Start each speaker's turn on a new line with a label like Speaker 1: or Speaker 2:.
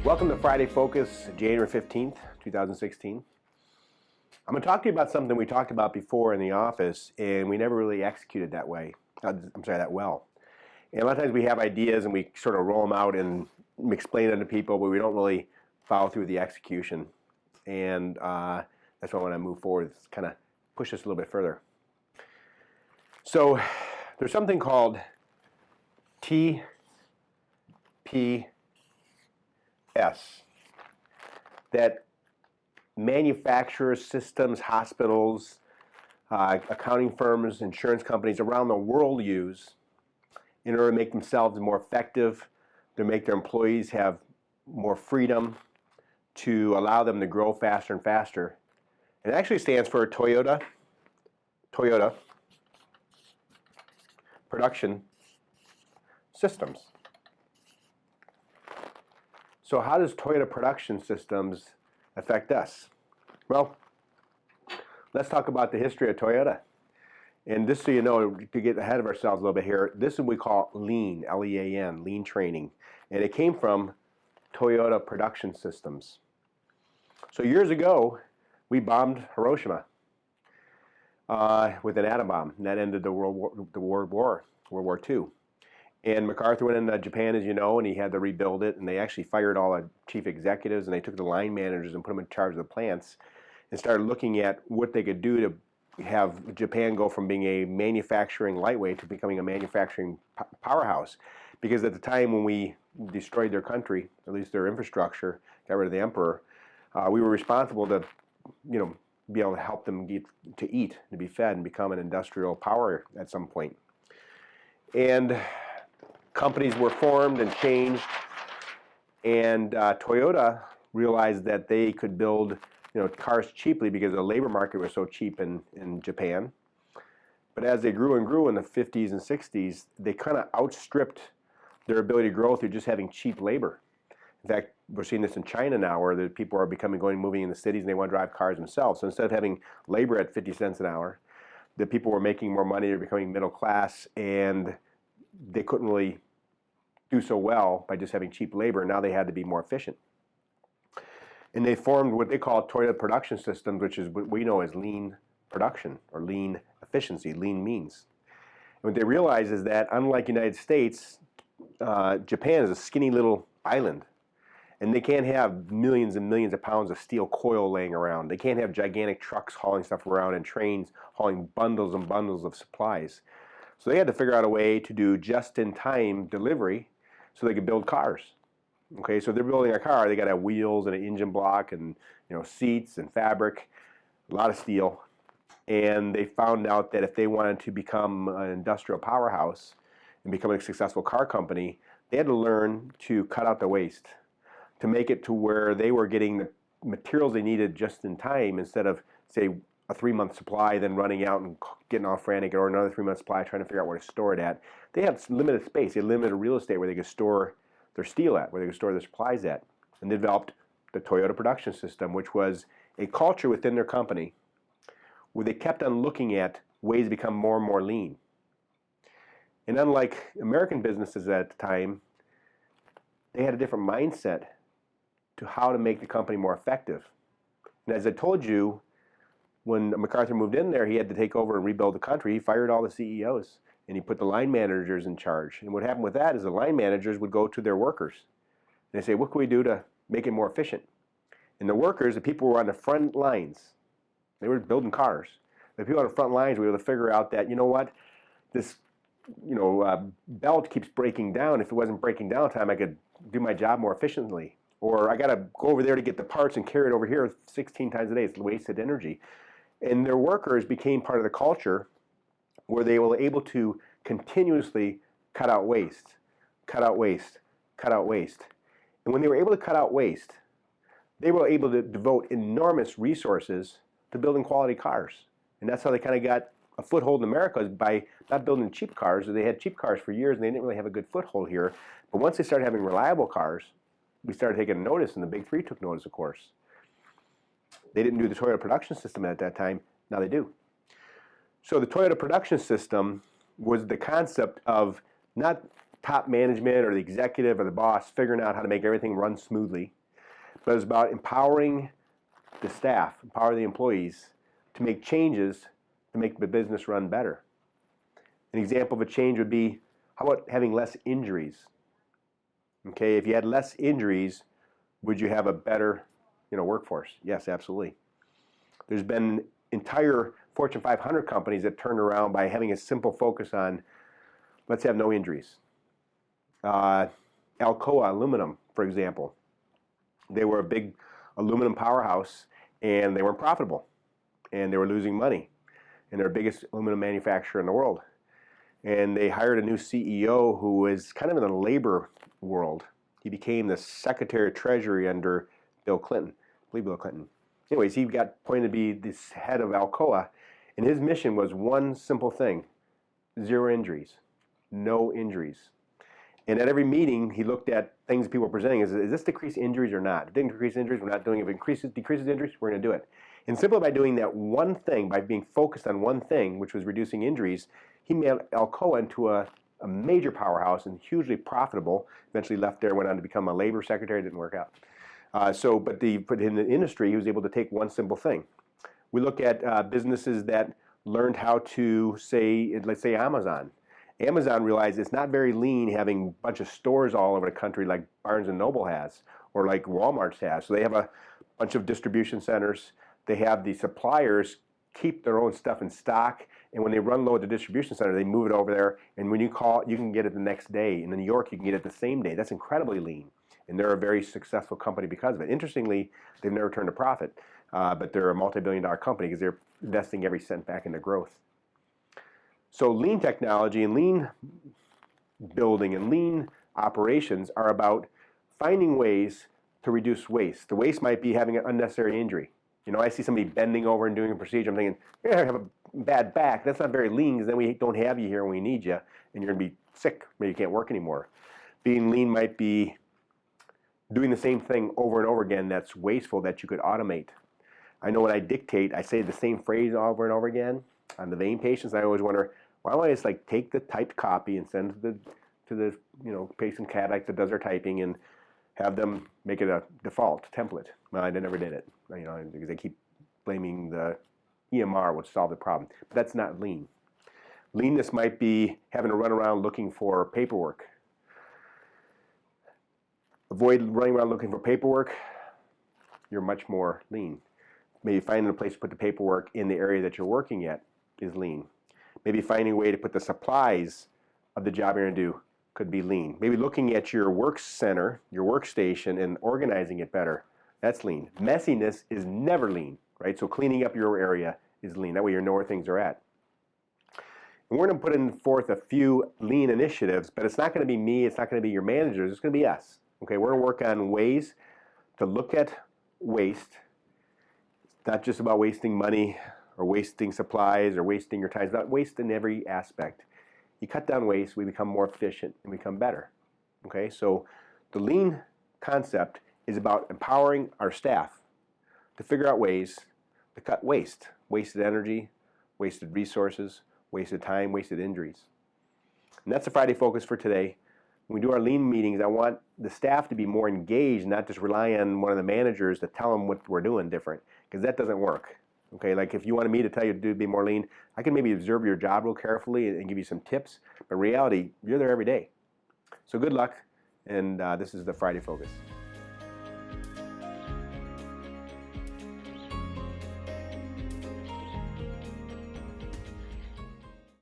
Speaker 1: Welcome to Friday Focus, January 15th, 2016. I'm going to talk to you about something we talked about before in the office, and we never really executed that well. And a lot of times we have ideas and we sort of roll them out and explain them to people, but we don't really follow through the execution. And that's why I want to move forward, kind of push this a little bit further. So there's something called TPS, that manufacturers, systems, hospitals, accounting firms, insurance companies around the world use in order to make themselves more effective, to make their employees have more freedom, to allow them to grow faster and faster. It actually stands for Toyota Production Systems. So how does Toyota Production Systems affect us? Well, let's talk about the history of Toyota. And just so you know, to get ahead of ourselves a little bit here, this is what we call lean, L-E-A-N, lean training. And it came from Toyota Production Systems. So years ago, we bombed Hiroshima with an atom bomb, and that ended the World War II. And MacArthur went into Japan, as you know, and he had to rebuild it, and they actually fired all the chief executives, and they took the line managers and put them in charge of the plants and started looking at what they could do to have Japan go from being a manufacturing lightweight to becoming a manufacturing powerhouse. Because at the time when we destroyed their country, at least their infrastructure, got rid of the emperor, we were responsible to, be able to help them get to eat, to be fed, and become an industrial power at some point. And companies were formed and changed, and Toyota realized that they could build cars cheaply because the labor market was so cheap in Japan. But as they grew and grew in the 50s and 60s, they kind of outstripped their ability to grow through just having cheap labor. In fact, we're seeing this in China now, where the people are moving in the cities and they want to drive cars themselves. So instead of having labor at 50 cents an hour, the people were making more money, they're becoming middle class, and they couldn't really do so well by just having cheap labor. Now they had to be more efficient. And they formed what they call Toyota Production Systems, which is what we know as lean production or lean efficiency, lean means. And what they realized is that unlike the United States, Japan is a skinny little island. And they can't have millions and millions of pounds of steel coil laying around. They can't have gigantic trucks hauling stuff around and trains hauling bundles and bundles of supplies. So they had to figure out a way to do just-in-time delivery so they could build cars. Okay, so they're building a car, they got to have wheels and an engine block and seats and fabric, a lot of steel. And they found out that if they wanted to become an industrial powerhouse and become a successful car company, they had to learn to cut out the waste, to make it to where they were getting the materials they needed just in time instead of, say, a 3-month supply, then running out and getting all frantic, or another 3-month supply, trying to figure out where to store it at. They had limited space, they had limited real estate where they could store their steel at, where they could store their supplies at. And they developed the Toyota Production System, which was a culture within their company where they kept on looking at ways to become more and more lean. And unlike American businesses at the time, they had a different mindset to how to make the company more effective. And as I told you, when MacArthur moved in there, he had to take over and rebuild the country. He fired all the CEOs, and he put the line managers in charge. And what happened with that is the line managers would go to their workers, and they say, what can we do to make it more efficient? And the workers, the people who were on the front lines, they were building cars. The people on the front lines were able to figure out that, this belt keeps breaking down. If it wasn't breaking down in time, I could do my job more efficiently. Or I got to go over there to get the parts and carry it over here 16 times a day. It's wasted energy. And their workers became part of the culture where they were able to continuously cut out waste, cut out waste, cut out waste. And when they were able to cut out waste, they were able to devote enormous resources to building quality cars. And that's how they kind of got a foothold in America, is by not building cheap cars. They had cheap cars for years and they didn't really have a good foothold here. But once they started having reliable cars, we started taking notice, and the big three took notice, of course. They didn't do the Toyota Production System at that time. Now they do. So the Toyota Production System was the concept of not top management or the executive or the boss figuring out how to make everything run smoothly but it's about empowering the staff, empower the employees to make changes to make the business run better. An example of a change would be, how about having less injuries? Okay, if you had less injuries, would you have a better, workforce? Yes, absolutely. There's been entire Fortune 500 companies that turned around by having a simple focus on, let's have no injuries. Alcoa Aluminum, for example, they were a big aluminum powerhouse and they weren't profitable and they were losing money, and they're the biggest aluminum manufacturer in the world. And they hired a new CEO who was kind of in the labor world. He became the Secretary of Treasury under Bill Clinton, I believe Bill Clinton. Anyways, he got appointed to be this head of Alcoa, and his mission was one simple thing: 0 injuries, no injuries. And at every meeting, he looked at things people were presenting. Is this decrease injuries or not? If it didn't decrease injuries, we're not doing it. If it decreases injuries, we're going to do it. And simply by doing that one thing, by being focused on one thing, which was reducing injuries, he made Alcoa into a major powerhouse and hugely profitable. Eventually left there, went on to become a labor secretary. It didn't work out. But in the industry, he was able to take one simple thing. We look at businesses that learned how to let's say Amazon. Amazon realized it's not very lean having a bunch of stores all over the country like Barnes & Noble has or like Walmart's has. So they have a bunch of distribution centers. They have the suppliers keep their own stuff in stock, and when they run low at the distribution center, they move it over there, and when you call, you can get it the next day. In New York, you can get it the same day. That's incredibly lean, and they're a very successful company because of it. Interestingly, they've never turned a profit, but they're a multi-billion-dollar company because they're investing every cent back into growth. So lean technology and lean building and lean operations are about finding ways to reduce waste. The waste might be having an unnecessary injury. I see somebody bending over and doing a procedure. I'm thinking, I have a bad back. That's not very lean, because then we don't have you here when we need you, and you're going to be sick. Maybe you can't work anymore. Being lean might be doing the same thing over and over again that's wasteful that you could automate. I know when I dictate, I say the same phrase over and over again. On the vein patients, I always wonder, why don't I just take the typed copy and send it to the patient CAD that does their typing and have them make it a default template. Well, I never did it, because they keep blaming the EMR, which solved the problem. But that's not lean. Leanness might be having to run around looking for paperwork. Avoid running around looking for paperwork. You're much more lean. Maybe finding a place to put the paperwork in the area that you're working at is lean. Maybe finding a way to put the supplies of the job you're going to do could be lean. Maybe looking at your work center, your workstation, and organizing it better. That's lean. Messiness is never lean, right? So cleaning up your area is lean. That way you know where things are at. And we're going to put forth a few lean initiatives, but it's not going to be me, it's not going to be your managers, it's going to be us. Okay, we're going to work on ways to look at waste. It's not just about wasting money or wasting supplies or wasting your time. It's not waste in every aspect. You cut down waste, we become more efficient and become better. Okay, so the lean concept is about empowering our staff to figure out ways to cut waste, wasted energy, wasted resources, wasted time, wasted injuries. And that's the Friday Focus for today. When we do our lean meetings, I want the staff to be more engaged, not just rely on one of the managers to tell them what we're doing different, because that doesn't work. Okay, like if you wanted me to tell you to be more lean, I can maybe observe your job real carefully and give you some tips, but in reality, you're there every day. So good luck, and this is the Friday Focus.